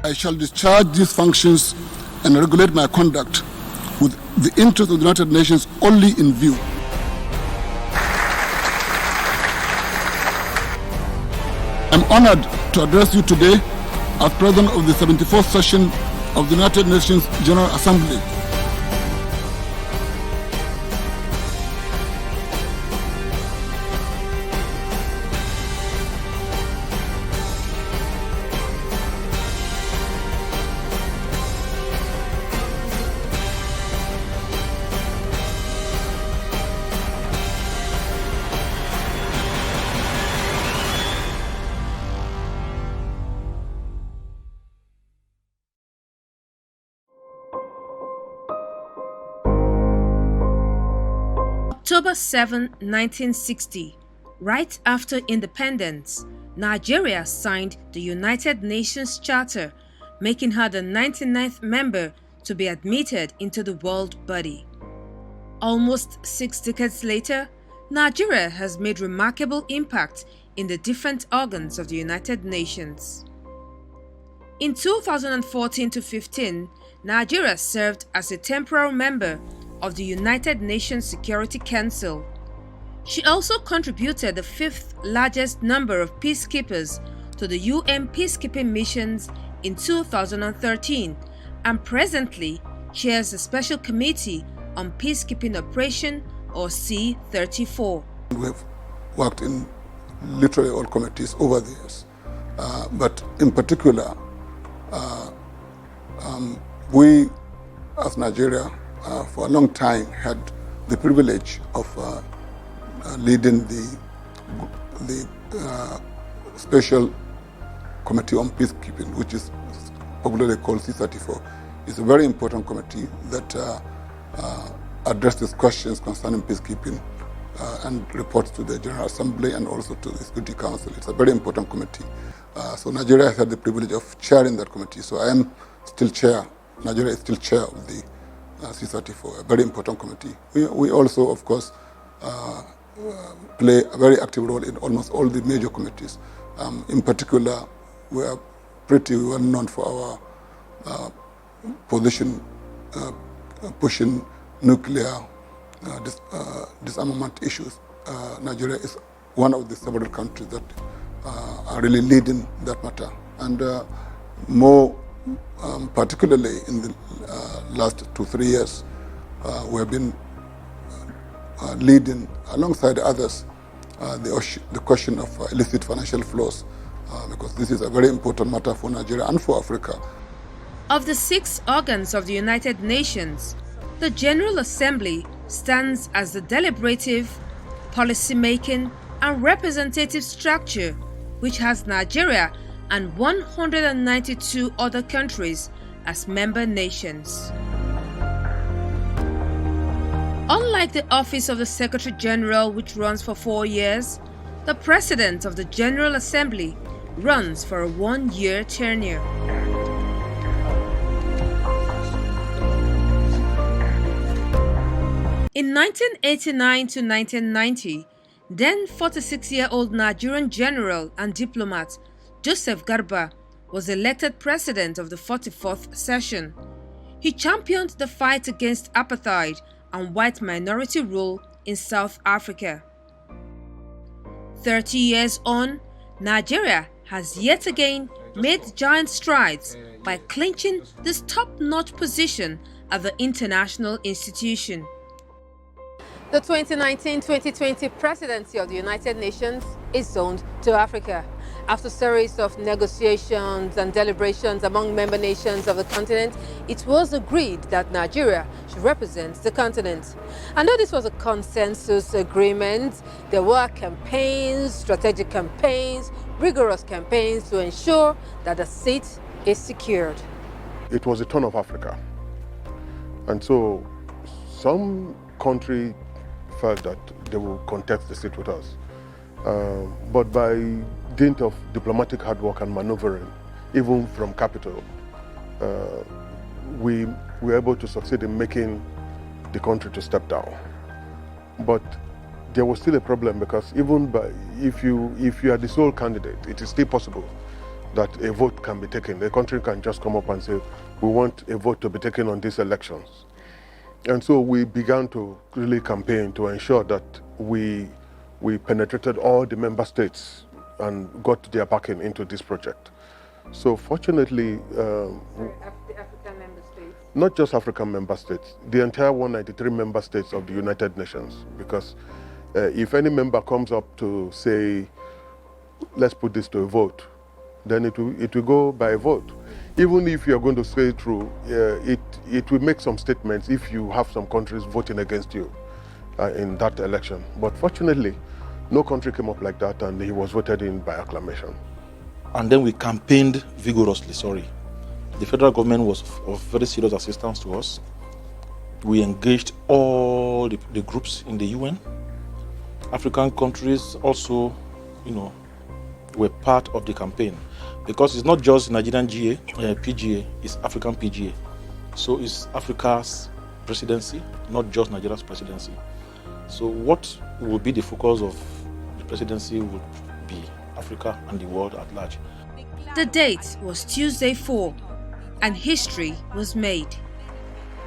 I shall discharge these functions and regulate my conduct with the interest of the United Nations only in view. I'm honored to address you today as President of the 74th session of the United Nations General Assembly. October 7, 1960, right after independence, Nigeria signed the United Nations Charter, making her the 99th member to be admitted into the world body. Almost 6 decades later, Nigeria has made remarkable impact in the different organs of the United Nations. In 2014-15, Nigeria served as a temporary member of the United Nations Security Council. She also contributed the 5th largest number of peacekeepers to the UN peacekeeping missions in 2013 and presently chairs a special committee on peacekeeping operation or C-34. We have worked in literally all committees over the years, but in particular, we as Nigeria for a long time had the privilege of leading the special committee on peacekeeping, which is popularly called C-34. It's a very important committee that addresses questions concerning peacekeeping and reports to the General Assembly and also to the Security Council. It's a very important committee. So Nigeria has had the privilege of chairing that committee. So I am still chair. Nigeria is still chair of the C-34, a very important committee. We also, of course, play a very active role in almost all the major committees. In particular, we are pretty well known for our position pushing nuclear disarmament issues. Nigeria is one of the several countries that are really leading that matter. And more particularly in the last 2-3 years, we have been leading, alongside others, the question of illicit financial flows, because this is a very important matter for Nigeria and for Africa. Of the 6 organs of the United Nations, the General Assembly stands as the deliberative, policy-making, and representative structure which has Nigeria and 192 other countries as member nations. Unlike the office of the Secretary General, which runs for 4 years, the President of the General Assembly runs for a 1-year tenure. In 1989 to 1990, then 46-year-old Nigerian general and diplomat Joseph Garba was elected president of the 44th session. He championed the fight against apartheid and white minority rule in South Africa. 30 years on, Nigeria has yet again made giant strides by clinching this top-notch position at the international institution. The 2019-2020 presidency of the United Nations is zoned to Africa. After a series of negotiations and deliberations among member nations of the continent, it was agreed that Nigeria should represent the continent. And though this was a consensus agreement, there were campaigns, strategic campaigns, rigorous campaigns to ensure that the seat is secured. It was a turn of Africa. And so some country felt that they will contest the seat with us. But by dint of diplomatic hard work and maneuvering, even from capital, we were able to succeed in making the country to step down. But there was still a problem, because even if you are the sole candidate, it is still possible that a vote can be taken. The country can just come up and say, we want a vote to be taken on these elections. And so we began to really campaign to ensure that we penetrated all the member states and got their backing into this project. So fortunately, The African member states? not just African member states, the entire 193 member states of the United Nations, because if any member comes up to say, let's put this to a vote, then it will go by a vote. Even if you're going to say it through, it will make some statements if you have some countries voting against you in that election. But fortunately, no country came up like that, and he was voted in by acclamation. And then we campaigned vigorously, The federal government was of very serious assistance to us. We engaged all the groups in the UN. African countries also, were part of the campaign, because it's not just Nigerian PGA, it's African PGA. So it's Africa's presidency, not just Nigeria's presidency. So what will be the focus of the presidency would be Africa and the world at large. The date was Tuesday 4, and history was made.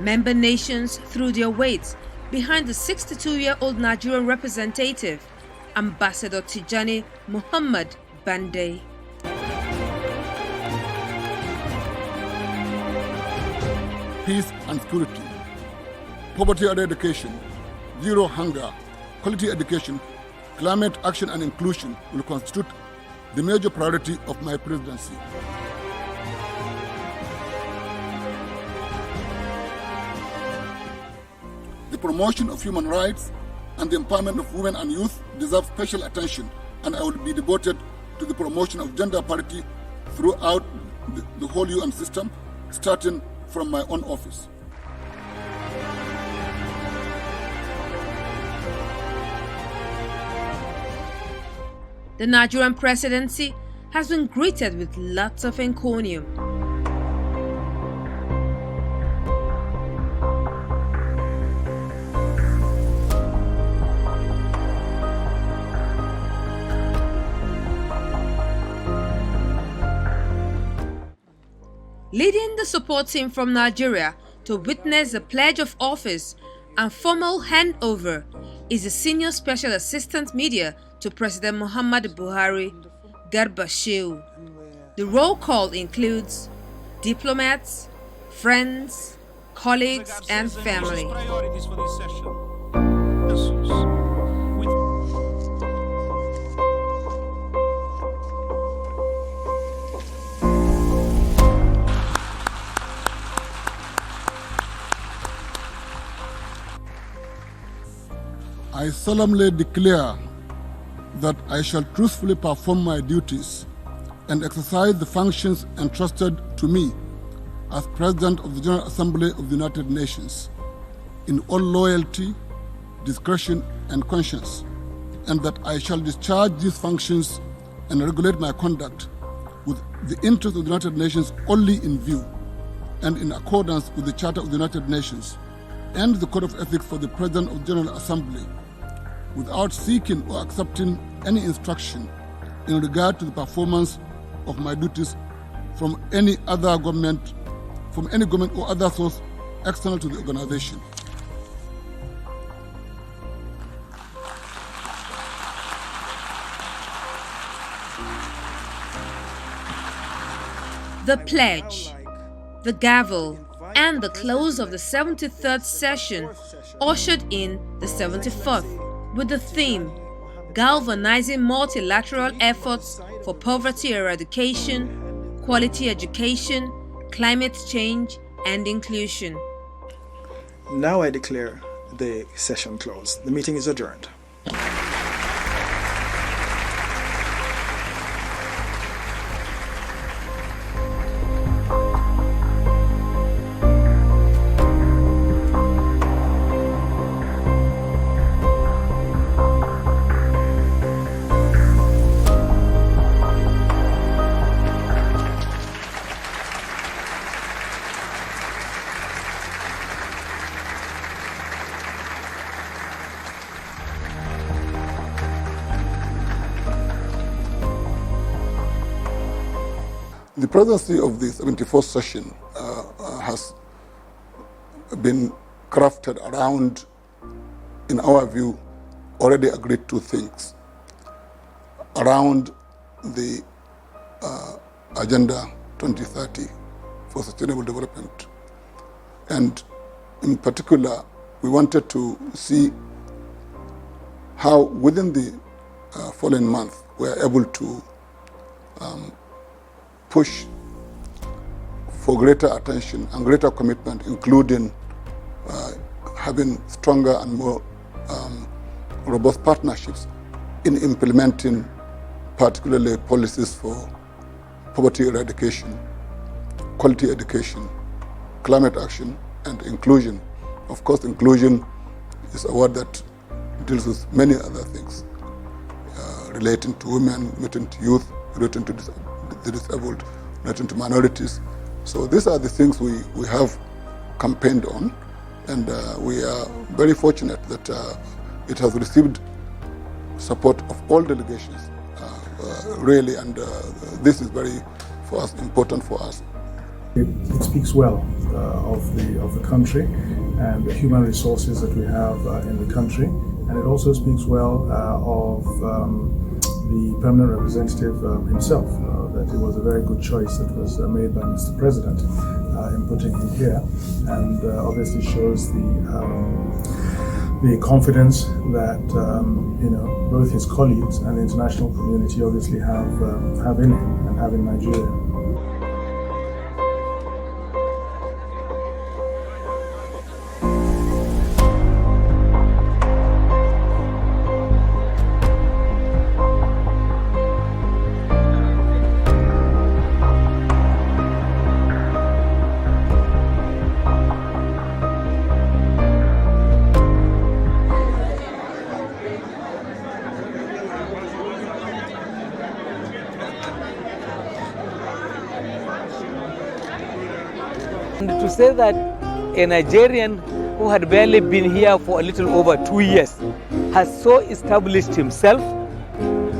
Member nations threw their weight behind the 62-year-old Nigerian representative, Ambassador Tijjani Bande. Peace and security, poverty eradication, zero hunger, quality education, climate action and inclusion will constitute the major priority of my presidency. The promotion of human rights and the empowerment of women and youth deserve special attention, and I will be devoted to the promotion of gender parity throughout the whole UN system, starting from my own office. The Nigerian presidency has been greeted with lots of encomium. Leading the support team from Nigeria to witness the pledge of office and formal handover is the Senior Special Assistant Media to President Muhammadu Buhari, Garba Shehu. The roll call includes diplomats, friends, colleagues, and family. I solemnly declare that I shall truthfully perform my duties and exercise the functions entrusted to me as President of the General Assembly of the United Nations in all loyalty, discretion, and conscience, and that I shall discharge these functions and regulate my conduct with the interests of the United Nations only in view and in accordance with the Charter of the United Nations and the Code of Ethics for the President of the General Assembly, without seeking or accepting any instruction in regard to the performance of my duties from any government or other source external to the organization. The pledge, the gavel, and the close of the 73rd session ushered in the 74th with the theme Galvanizing Multilateral Efforts for Poverty Eradication, Quality Education, Climate Change, and Inclusion. Now I declare the session closed. The meeting is adjourned. The presidency of the 74th session has been crafted around, in our view, already agreed to things around the Agenda 2030 for Sustainable Development. And in particular, we wanted to see how within the following month we are able to push for greater attention and greater commitment, including having stronger and more robust partnerships in implementing particularly policies for poverty eradication, quality education, climate action, and inclusion. Of course, inclusion is a word that deals with many other things, relating to women, relating to youth, relating to the disabled, relating to minorities. So these are the things we have campaigned on, and we are very fortunate that it has received support of all delegations, really, and this is very, for us, important for us. It speaks well of the country and the human resources that we have in the country, and it also speaks well of the permanent representative himself, that it was a very good choice that was made by Mr. President in putting him here, and obviously shows the confidence that both his colleagues and the international community obviously have in him and have in Nigeria. And to say that a Nigerian who had barely been here for a little over 2 years has so established himself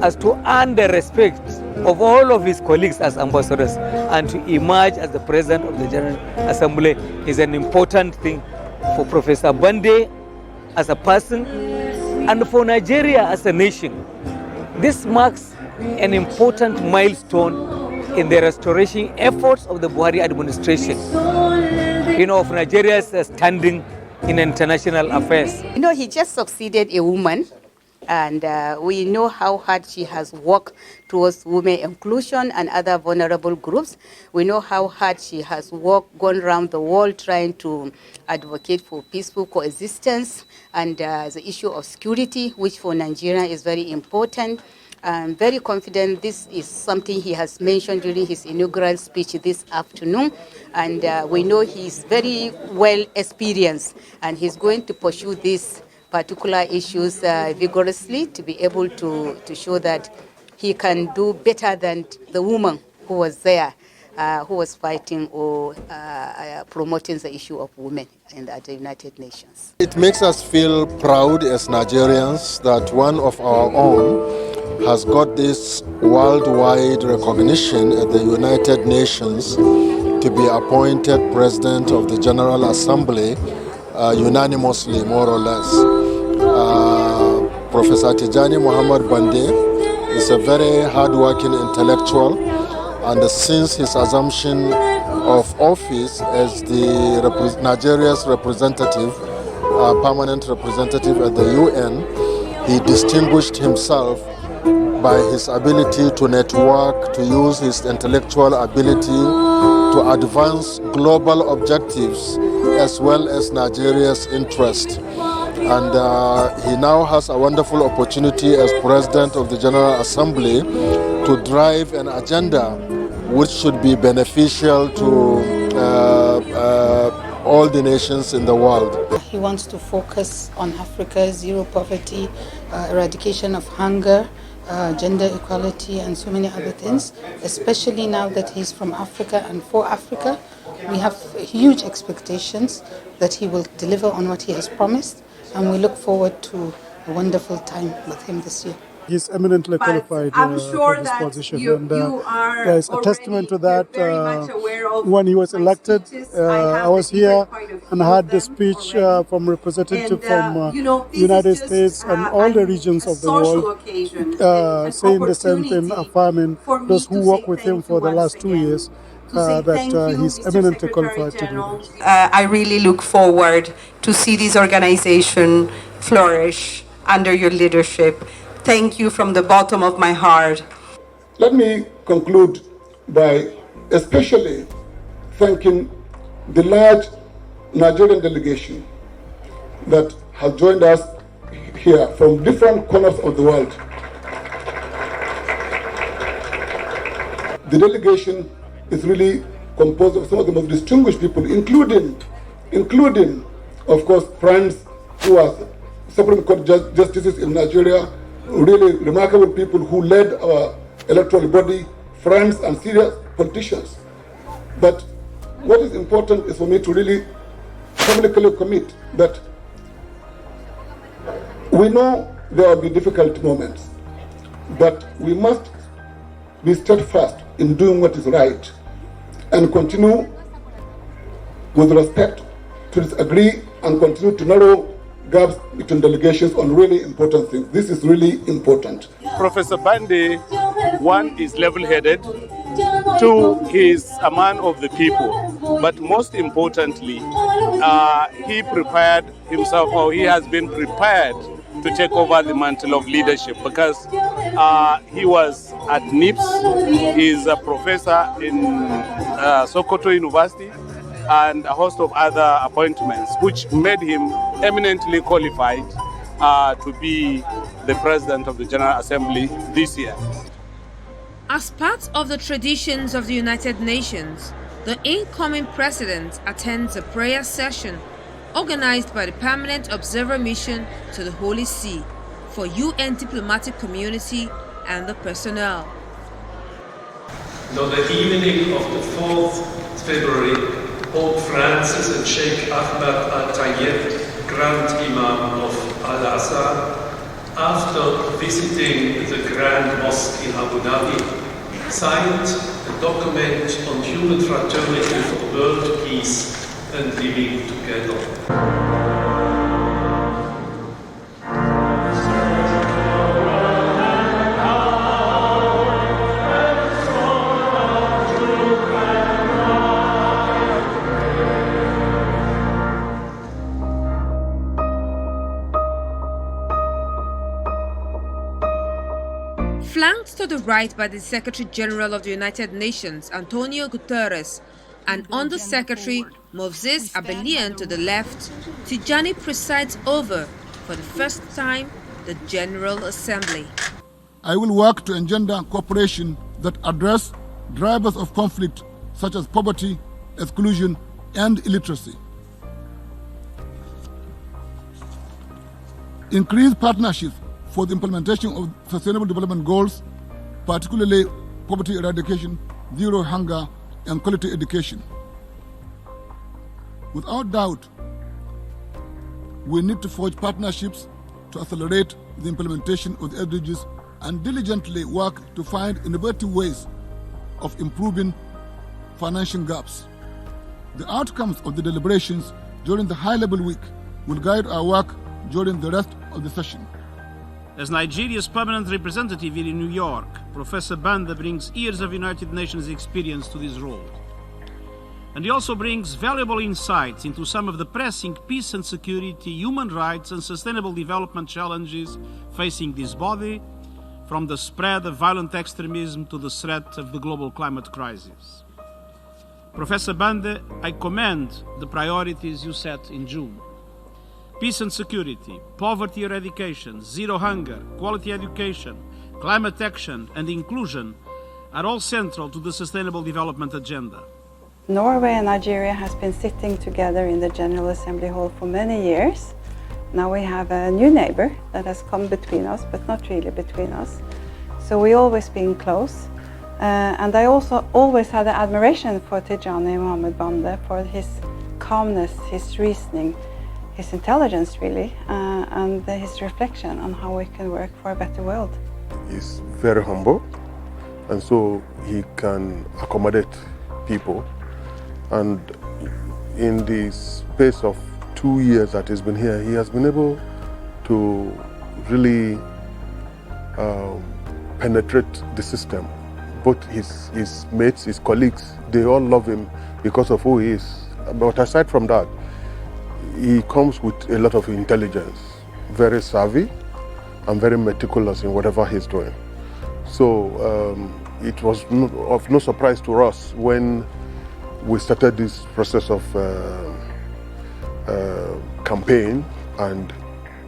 as to earn the respect of all of his colleagues as ambassadors and to emerge as the President of the General Assembly is an important thing for Professor Bande as a person and for Nigeria as a nation. This marks an important milestone in the restoration efforts of the Buhari administration, of Nigeria's standing in international affairs. He just succeeded a woman, and we know how hard she has worked towards women inclusion and other vulnerable groups. We know how hard she has worked, gone around the world trying to advocate for peaceful coexistence and the issue of security, which for Nigeria is very important. I'm very confident this is something he has mentioned during his inaugural speech this afternoon, and we know he's very well experienced and he's going to pursue these particular issues vigorously to be able to show that he can do better than the woman who was there, who was fighting or promoting the issue of women at the United Nations. It makes us feel proud as Nigerians that one of our own has got this worldwide recognition at the United Nations to be appointed President of the General Assembly unanimously, more or less. Professor Tijjani Bande is a very hard-working intellectual, and since his assumption of office as the Nigeria's representative, permanent representative at the UN, he distinguished himself by his ability to network, to use his intellectual ability to advance global objectives as well as Nigeria's interest. And he now has a wonderful opportunity as President of the General Assembly to drive an agenda which should be beneficial to all the nations in the world. He wants to focus on Africa, zero poverty, eradication of hunger, gender equality, and so many other things, especially now that he's from Africa and for Africa. We have huge expectations that he will deliver on what he has promised, and we look forward to a wonderful time with him this year. He's eminently qualified for this position, and there's a testament to that. When he was elected, I was here and I had the speech from representative from United States and all the regions of the world saying the same thing, affirming those who worked with him for the last 2 years that he's eminently qualified to do this. I really look forward to see this organization flourish under your leadership. Thank you from the bottom of my heart. Let me conclude by especially thanking the large Nigerian delegation that has joined us here from different corners of the world. The delegation is really composed of some of the most distinguished people, including, of course, friends who are Supreme Court justices in Nigeria, really remarkable people who led our electoral body, friends and serious politicians. But what is important is for me to really publicly commit that we know there will be difficult moments, but we must be steadfast in doing what is right and continue with respect to disagree and continue to narrow gaps between delegations on really important things. This is really important. Professor Bande, one, is level-headed, two, he's a man of the people, but most importantly, he prepared himself, or he has been prepared to take over the mantle of leadership because he was at NIPS, he's a professor in Sokoto University, and a host of other appointments, which made him eminently qualified to be the President of the General Assembly this year. As part of the traditions of the United Nations, the incoming President attends a prayer session organized by the Permanent Observer Mission to the Holy See for UN diplomatic community and the personnel. On the evening of the 4th February, Pope Francis and Sheikh Ahmad Al-Tayyib, Grand Imam of Al-Azhar, after visiting the Grand Mosque in Abu Dhabi, signed a document on human fraternity for world peace and living together. Flanked to the right by the Secretary General of the United Nations, Antonio Guterres, and Under-Secretary Moses Abelian to the left, Tijjani presides over, for the first time, the General Assembly. I will work to engender cooperation that address drivers of conflict such as poverty, exclusion, and illiteracy. Increase partnerships for the implementation of Sustainable Development Goals, particularly poverty eradication, zero hunger, and quality education. Without doubt, we need to forge partnerships to accelerate the implementation of the SDGs and diligently work to find innovative ways of improving financial gaps. The outcomes of the deliberations during the high-level week will guide our work during the rest of the session. As Nigeria's permanent representative here in New York, Professor Bande brings years of United Nations experience to this role. And he also brings valuable insights into some of the pressing peace and security, human rights and sustainable development challenges facing this body, from the spread of violent extremism to the threat of the global climate crisis. Professor Bande, I commend the priorities you set in June. Peace and security, poverty eradication, zero hunger, quality education, climate action and inclusion are all central to the Sustainable Development Agenda. Norway and Nigeria has been sitting together in the General Assembly Hall for many years. Now we have a new neighbor that has come between us, but not really between us. So we always been close. And I also always had an admiration for Tijjani Bande for his calmness, his reasoning, his intelligence really, and his reflection on how we can work for a better world. is very humble, and so he can accommodate people. And in the space of 2 years that he's been here, he has been able to really penetrate the system. Both his mates, his colleagues, they all love him because of who he is. But aside from that, he comes with a lot of intelligence, very savvy and very meticulous in whatever he's doing. So it was of no surprise to us when we started this process of campaign, and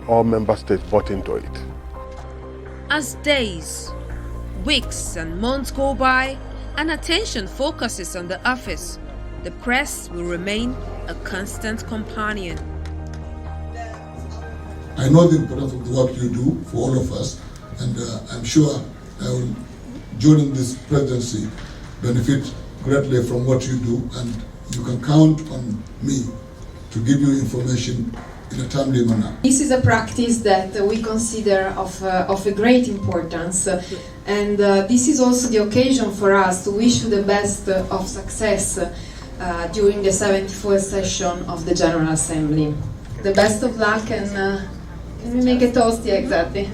all member states bought into it. As days, weeks and months go by and attention focuses on the office, the press will remain a constant companion. I know the importance of the work you do for all of us, and I'm sure I will, during this presidency, benefit greatly from what you do, and you can count on me to give you information in a timely manner. This is a practice that we consider of a great importance, and this is also the occasion for us to wish you the best of success during the 74th session of the General Assembly. The best of luck, and can we make a toast? Yeah, exactly.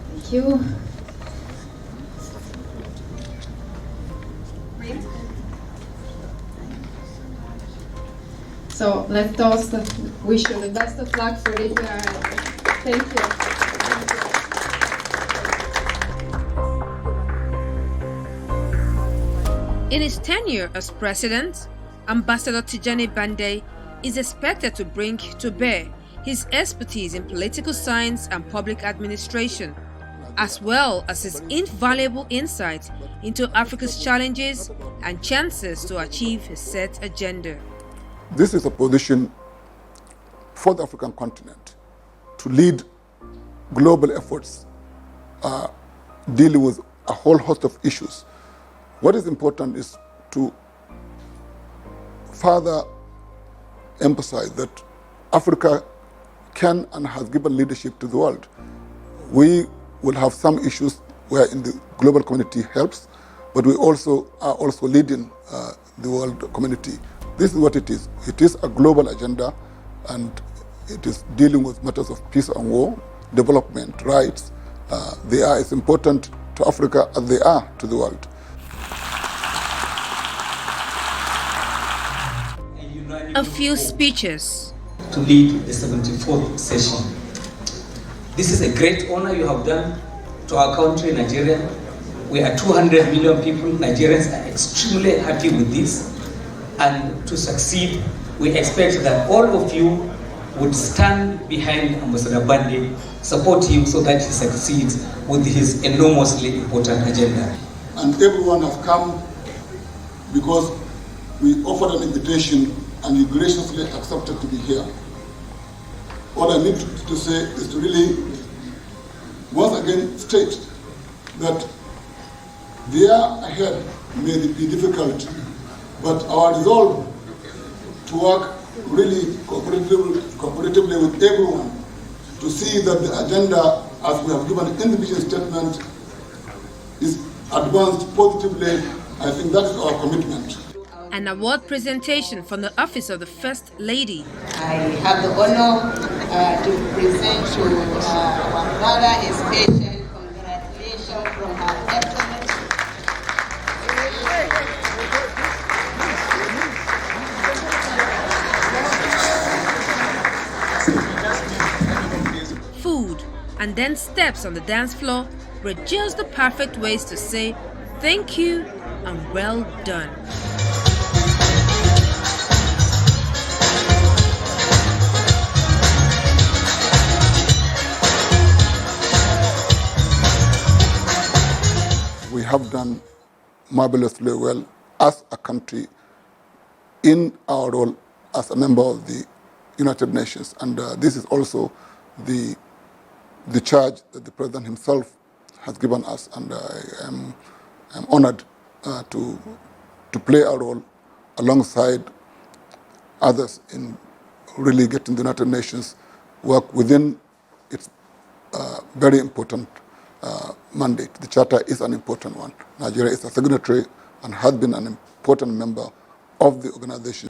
Thank you. So let's toast. Wish you the best of luck for it. Thank you. In his tenure as president, Ambassador Tijjani Bande is expected to bring to bear his expertise in political science and public administration, as well as his invaluable insight into Africa's challenges and chances to achieve his set agenda. This is a position for the African continent to lead global efforts dealing with a whole host of issues. What is important is to further emphasize that Africa can and has given leadership to the world. We will have some issues where in the global community helps, but we also are also leading the world community. This is what it is. It is a global agenda, and it is dealing with matters of peace and war, development, rights. They are as important to Africa as they are to the world. A few speeches. To lead the 74th session. This is a great honor you have done to our country, Nigeria. We are 200 million people. Nigerians are extremely happy with this. And to succeed, we expect that all of you would stand behind Ambassador Bande, support him so that he succeeds with his enormously important agenda. And everyone has come because we offered an invitation and you graciously accepted to be here. All I need to say is to really, once again, state that the year ahead may be difficult, but our resolve to work really cooperatively with everyone to see that the agenda, as we have given in the vision statement, is advanced positively. I think that is our commitment. An award presentation from the Office of the First Lady. I have the honor to present to our brother his patient. Congratulations from Her Excellency. Food and then steps on the dance floor were just the perfect ways to say thank you and well done. We have done marvelously well as a country in our role as a member of the United Nations, and this is also the charge that the President himself has given us, and I am honored to play a role alongside others in really getting the United Nations work within its very important mandate. The Charter is an important one. Nigeria is a signatory and has been an important member of the organization.